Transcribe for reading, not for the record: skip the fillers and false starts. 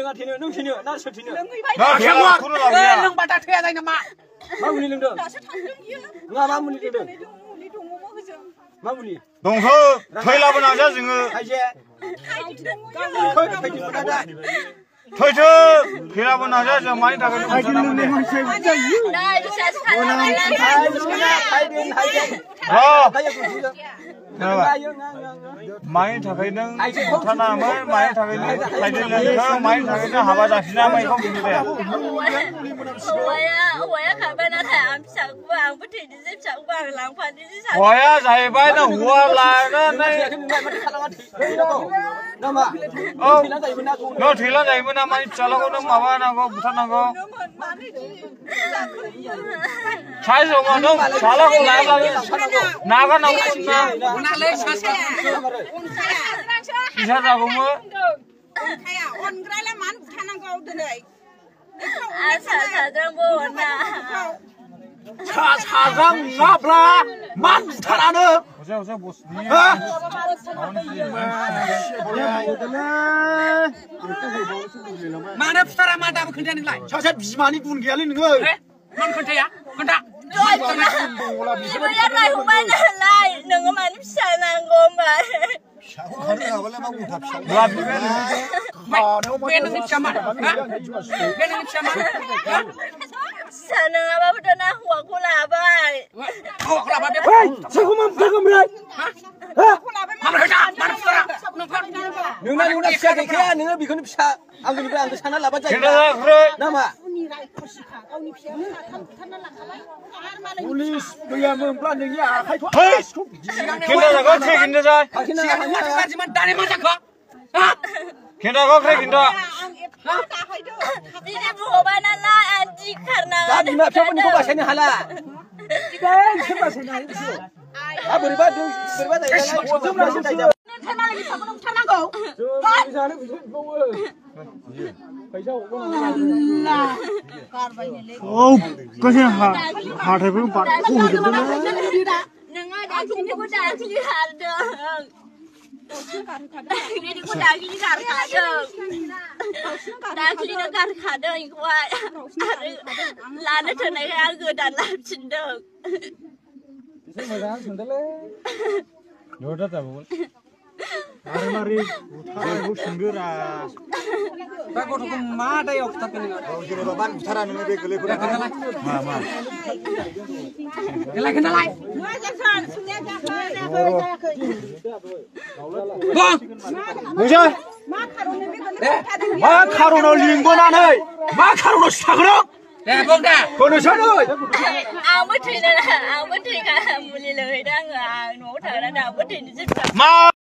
लोङा थैनो नों थैनो ना सोर थैनो लों बादा थैया जायो नामा मा मुलि लोंदों नङा मा मुलि लोंदों मा मुलि दंथ' थैलाबो नाजा जोङो थैथो थैलाबो नाजा जों मानि थाखाय मानि थाखाय नों बुथारनाङामोन मानि थाखाय नों थाइदेनखौ मानि थाखाय नों हाबा जाफिनामोन बेखौ बुंदो दे हौवाया खारबाय नाथाय आं फिसाखौबो आंबो थैनोसै फिसाखौबो आं लांफानोसै हौवाया जाहैबाय नों हौवा लानानै नों थैला जायोमोन ना मानि फिसालाखौ नों माबानांगौ बुथारनांगौ साइज दङ नों फिसालाखौ लायाब्ला नागारनांगौ फैसा जागौमोन साजां नङाब्ला मान बुथारानो मानो फुथारा मा दाबो खोन्थाया नोंलाय सासे बिमानि गुन गैयालै नोङो मान खोन्थाया खोन्था नोङो मानो फिसा नांगौ होमबा फिसा नङाबाबोथ' ना हौवाखौ लाबाय नोंना फिसा गैखाया नोङो बेखौनो फिसा आंनिफ्राय आंखौ सानना लाबा जायो नामा पुलिस फैयामोनब्ला नोंनि आखाइखौ खिन्थाखौ खिन्था बिदि बुंबाय नालाय आदि खारनाङा बिमा बिफाफोरनिखौ बासायनो हाला बोरैबा दाख्लिनो गारखादों बेखौहाय लानो थोनायखाय आं गोदान लाफिनदों गथ'खौ मा दायाव फुथारखो नोङो जेनेबा मान बुथारा नोङो बे गोरलैखौलाय खोन्थालाय मा खारनाव लिंबोनानै मा खारनाव सिथाग्रो आंबो थैखा मुलि लोंहैदों आङो आं न'आव थांनानै आंबो थैनोसै